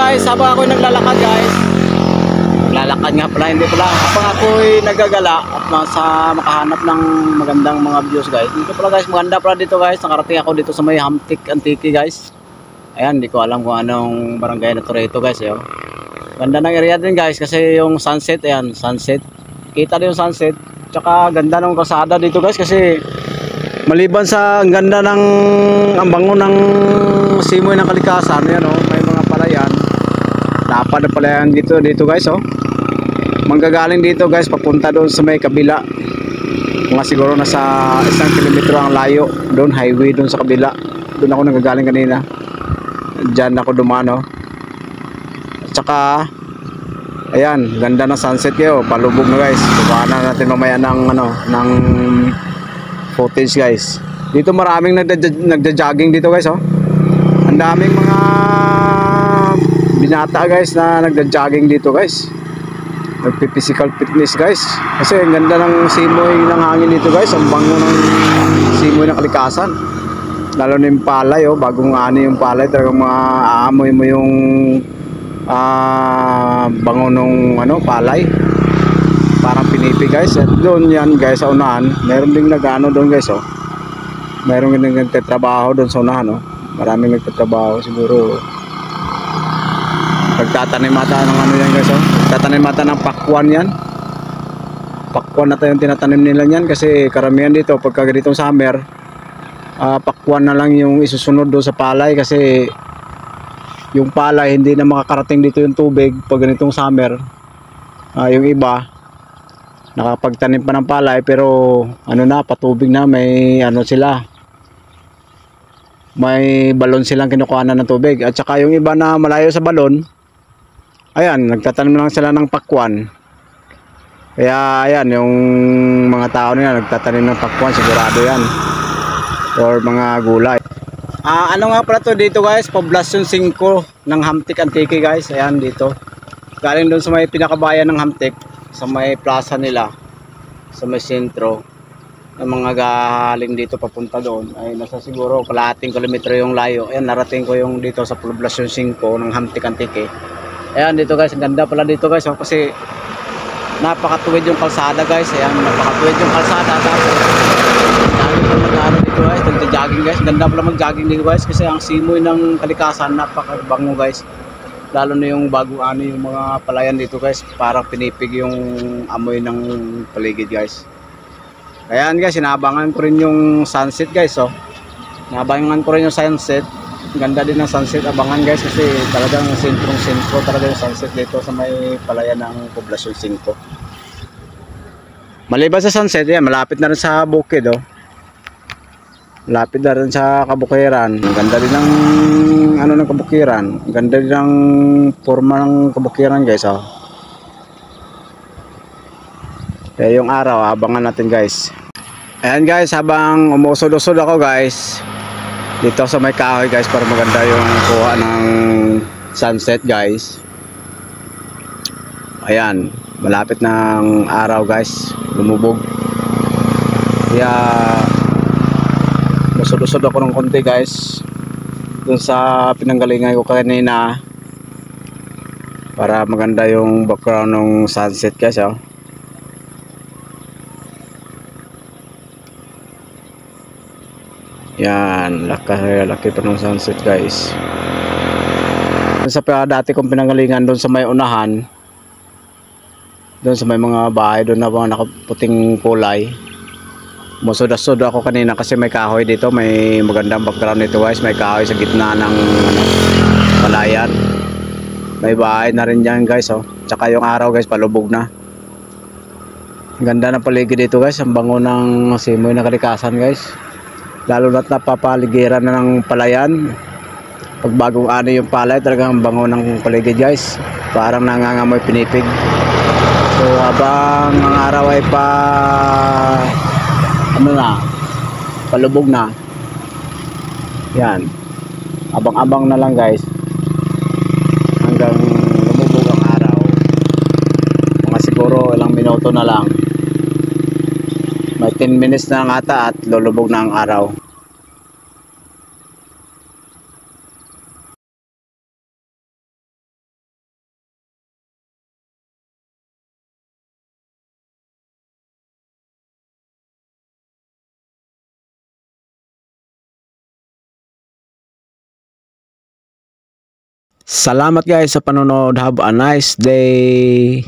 guys, habang ako'y naglalakad guys. Naglalakad nga pala, hindi pala. Habang ako'y nagagala at makahanap ng magandang mga views guys. Dito pala guys, maganda pala dito guys. Nakarating ako dito sa may Hamtik Antique guys. Ayan, hindi ko alam kung anong barangay na to rito guys. Yo. Ganda ng area din guys kasi yung sunset, ayan, sunset. Kita din yung sunset. Tsaka ganda ng kalsada dito guys kasi maliban sa ang ganda ng ang bango ng simoy ng kalikasan, yan oh, may mga palayan. Dapat na palayan dito guys oh. Manggagaling dito guys papunta doon sa may kabila. Mga siguro nasa 1 kilometro ang layo doon, highway doon sa kabila. Doon ako nanggagaling kanina. Diyan ako dumano. At saka ayan, ganda ng sunset kayo, palubog na guys. Tubahan natin mamaya ng footage guys. Dito maraming nagja-jogging dito guys oh. Ang daming mga binata guys na nagja-jogging dito guys. Nagpi-physical fitness guys. Kasi ang ganda ng simoy ng hangin dito guys. Ang bango ng simoy ng kalikasan. Lalo na yung palay oh, bagong ani yung palay, talagang maaamoy mo yung bango nung palay. Parang pinipig guys. At doon yan guys sa unahan, meron ding nagano doon guys oh. Meron ding nagtatrabaho doon sa unahan oh. Maraming nagtatrabaho siguro. Pagtatanim mata ng yan guys oh. Pagtatanim mata ng pakwan yan. Pakwan na tayo yung tinatanim nila yan kasi karamihan dito pagka ganitong summer, pakwan na lang yung isusunod doon sa palay kasi yung palay hindi na makakarating dito yung tubig pag ganitong summer. Yung iba nakapagtanim pa ng palay pero patubig na, may sila, may balon silang kinukuhanan ng tubig. At saka yung iba na malayo sa balon, ayan, nagtatanim lang sila ng pakwan. Kaya ayan, yung mga tao nila nagtatanim ng pakwan, sigurado yan, or mga gulay. Ano nga pala to dito guys, Poblacion 5 ng Hamtik Antique guys. Ayan dito, galing doon sa may pinakabayan ng Hamtik, sa may plaza nila, sa may sentro. Ng mga galing dito papunta doon ay nasa siguro kalahating kilometro yung layo. Ayan, narating ko yung dito sa Poblacion 5 ng Hamtik Antique. Ayan dito guys, ang ganda pala dito guys oh, kasi napakatuwid yung kalsada guys. Ayan, napakatuwid yung kalsada. Tapos dami pala mag-ano dito guys, nagja-jogging guys. Ganda pala mag-jogging dito guys kasi ang simoy ng kalikasan napakabango guys. Lalo na yung bago yung mga palayan dito guys, parang pinipig yung amoy ng paligid guys. Ayan guys, inabangan ko rin yung sunset guys oh. Inabangan ko rin yung sunset. Ganda din ng sunset, abangan guys kasi talagang sentrong-sentro talaga yung sunset dito sa may palayan ng Poblacion 5. Maliban sa sunset, yan, malapit na rin sa bukid oh. Malapit na rin sa kabukiran. Ganda din ng ng kabukiran. Ganda din ng forma ng kabukiran guys oh. Kaya yung araw, abangan natin guys. Ayan guys, habang umusod-usod ako guys dito sa may kahoy guys para maganda yung kuha ng sunset guys. Ayan, malapit ng araw guys, lumubog. Kaya umusod-usod ako ng konti guys dun sa pinanggalingan ko kanina para maganda yung background ng sunset guys oh. Yan, laki pa ng sunset guys. Sa dati kong pinanggalingan doon sa may unahan, doon sa may mga bahay doon na mga nakaputing kulay. Musod-asod ako kanina kasi may kahoy dito, may magandang background nito guys. May kahoy sa gitna ng palayan. May bahay na rin dyan guys oh. Tsaka yung araw guys, palubog na. Ganda ng paligid dito guys, ang bango ng simoy ng kalikasan guys. Lalo na't napapaligiran na ng palayan. Pag bagong yung palay, talagang bango ng paligid guys. Parang nangangamoy pinipig. So habang ang araw ay palubog na. Yan. Abang-abang na lang guys. Hanggang lumubog ang araw. Mga siguro ilang minuto na lang. May 10 minutes na lang ata at lulubog na ang araw. Salamat guys sa panonood. Have a nice day.